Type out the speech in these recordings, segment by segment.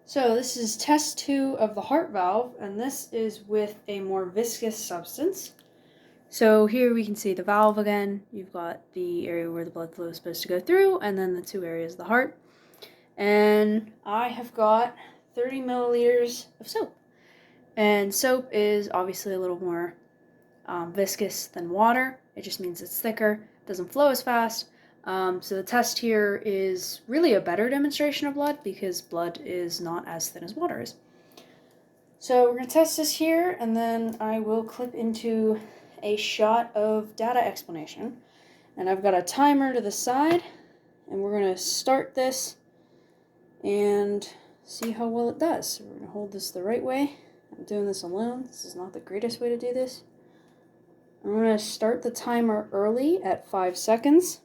So this is test 2 of the heart valve, and this is with a more viscous substance. So here we can see the valve again. You've got the area where the blood flow is supposed to go through, and then the two areas of the heart. And I have got 30 milliliters of soap. And soap is obviously a little more viscous than water. It just means it's thicker, doesn't flow as fast. So the test here is really a better demonstration of blood because blood is not as thin as water is. So we're going to test this here, and then I will clip into a shot of data explanation. And I've got a timer to the side, and we're going to start this and see how well it does. So we're going to hold this the right way. I'm doing this alone. This is not the greatest way to do this. I'm going to start the timer early at 5 seconds,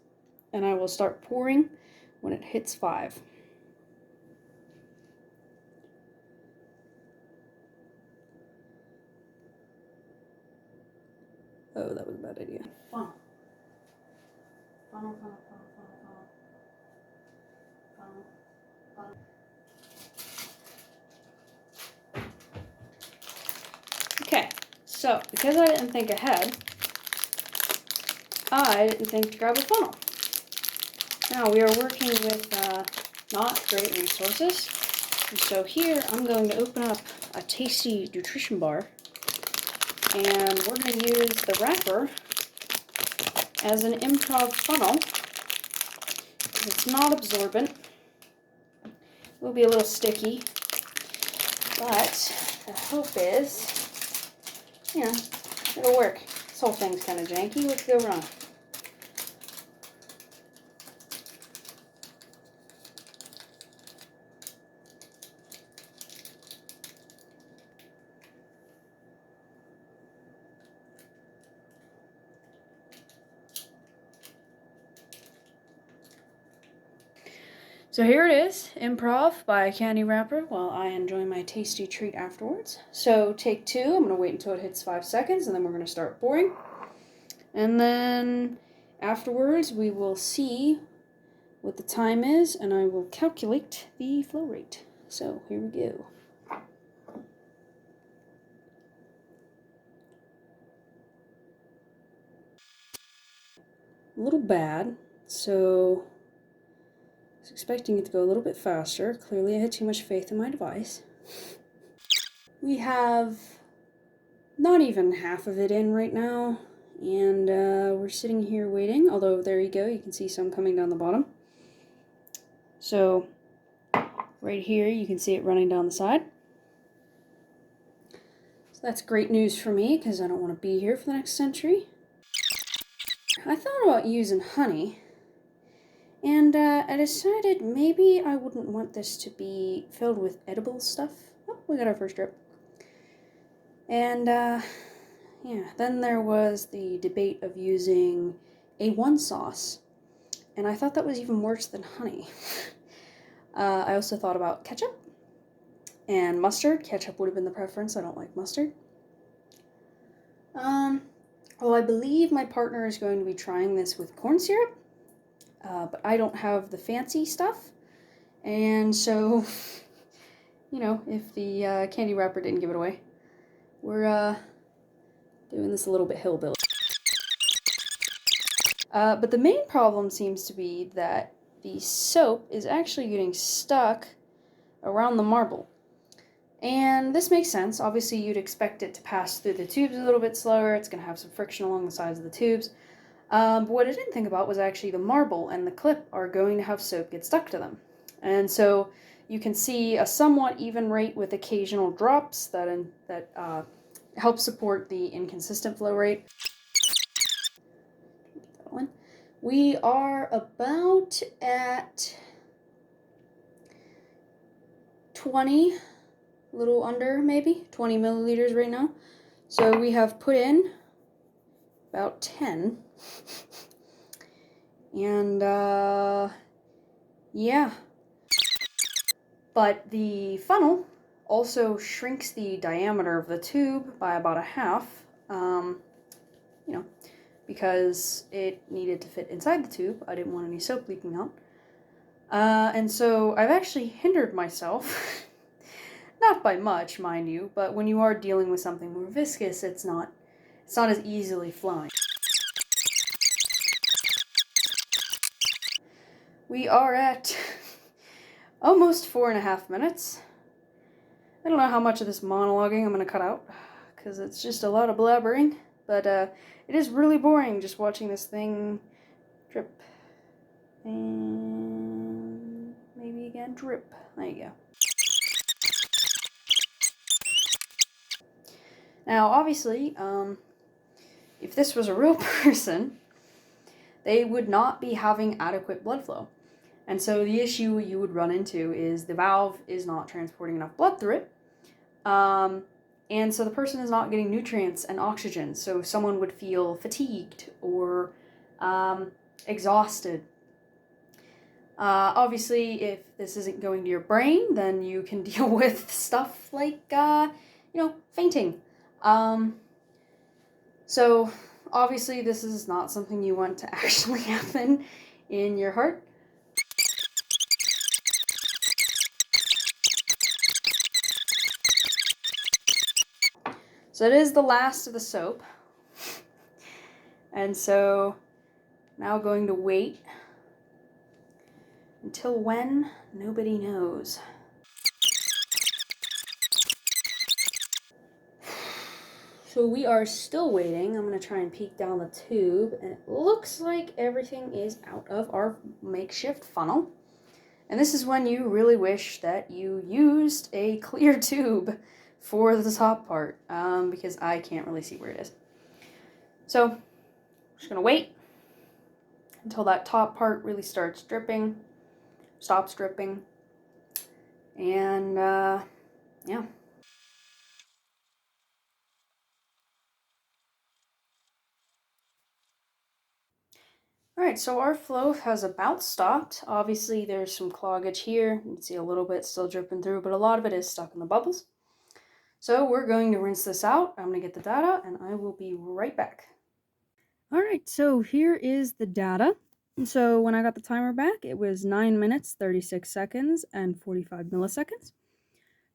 and I will start pouring when it hits 5. Oh, that was a bad idea. Funnel. Funnel, funnel, funnel, funnel, funnel. Funnel, funnel. Okay, so because I didn't think ahead, I didn't think to grab a funnel. Now we are working with not great resources. And so here I'm going to open up a tasty nutrition bar, and we're going to use the wrapper as an improv funnel. It's not absorbent. It will be a little sticky, but the hope is, it'll work. This whole thing's kind of janky. What could go wrong? So here it is, improv by Candy Wrapper, while I enjoy my tasty treat afterwards. So take 2, I'm going to wait until it hits 5 seconds, and then we're going to start pouring. And then afterwards we will see what the time is, and I will calculate the flow rate. So here we go. A little bad, so I was expecting it to go a little bit faster. Clearly I had too much faith in my device. We have not even half of it in right now, and we're sitting here waiting, although there you go, you can see some coming down the bottom. So right here you can see it running down the side. So that's great news for me because I don't want to be here for the next century. I thought about using honey, and I decided maybe I wouldn't want this to be filled with edible stuff. Oh, we got our first drip. And then there was the debate of using A1 sauce, and I thought that was even worse than honey. I also thought about ketchup and mustard. Ketchup would have been the preference. I don't like mustard. Well, I believe my partner is going to be trying this with corn syrup, but I don't have the fancy stuff, and so, if the candy wrapper didn't give it away, we're doing this a little bit hillbilly. But the main problem seems to be that the soap is actually getting stuck around the marble. And this makes sense. Obviously, you'd expect it to pass through the tubes a little bit slower. It's going to have some friction along the sides of the tubes. But what I didn't think about was actually the marble and the clip are going to have soap get stuck to them. And so you can see a somewhat even rate with occasional drops that help support the inconsistent flow rate. We are about at 20, a little under maybe, 20 milliliters right now. So we have put in about 10. And yeah. But the funnel also shrinks the diameter of the tube by about a half, because it needed to fit inside the tube. I didn't want any soap leaking out. And so I've actually hindered myself Not by much, mind you, but when you are dealing with something more viscous, it's not as easily flowing. We are at almost 4.5 minutes. I don't know how much of this monologuing I'm going to cut out, because it's just a lot of blabbering, but it is really boring just watching this thing drip. And maybe again, drip. There you go. Now, obviously, if this was a real person, they would not be having adequate blood flow. And so the issue you would run into is the valve is not transporting enough blood through it. And so the person is not getting nutrients and oxygen. So someone would feel fatigued or exhausted. Obviously, if this isn't going to your brain, then you can deal with stuff like, fainting. So obviously this is not something you want to actually happen in your heart. So it is the last of the soap. And so now going to wait until when, nobody knows. So we are still waiting. I'm going to try and peek down the tube, and it looks like everything is out of our makeshift funnel. And this is when you really wish that you used a clear tube for the top part, because I can't really see where it is. So I'm just going to wait until that top part really starts dripping, stops dripping, and yeah. Alright, so our flow has about stopped. Obviously there's some cloggage here. You can see a little bit still dripping through, but a lot of it is stuck in the bubbles. So we're going to rinse this out. I'm going to get the data, and I will be right back. Alright, so here is the data. So when I got the timer back, it was 9 minutes, 36 seconds, and 45 milliseconds.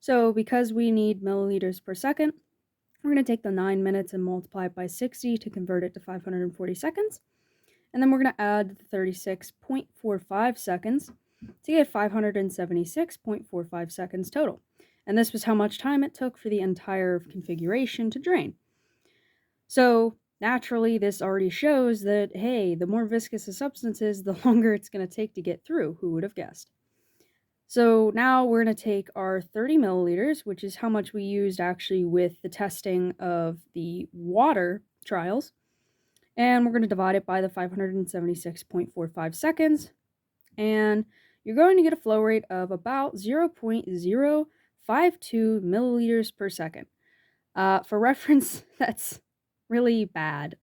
So because we need milliliters per second, we're going to take the 9 minutes and multiply it by 60 to convert it to 540 seconds. And then we're going to add 36.45 seconds to get 576.45 seconds total. And this was how much time it took for the entire configuration to drain. So naturally, this already shows that, hey, the more viscous a substance is, the longer it's going to take to get through. Who would have guessed? So now we're going to take our 30 milliliters, which is how much we used actually with the testing of the water trials, and we're going to divide it by the 576.45 seconds, and you're going to get a flow rate of about 0.052 milliliters per second. For reference, that's really bad.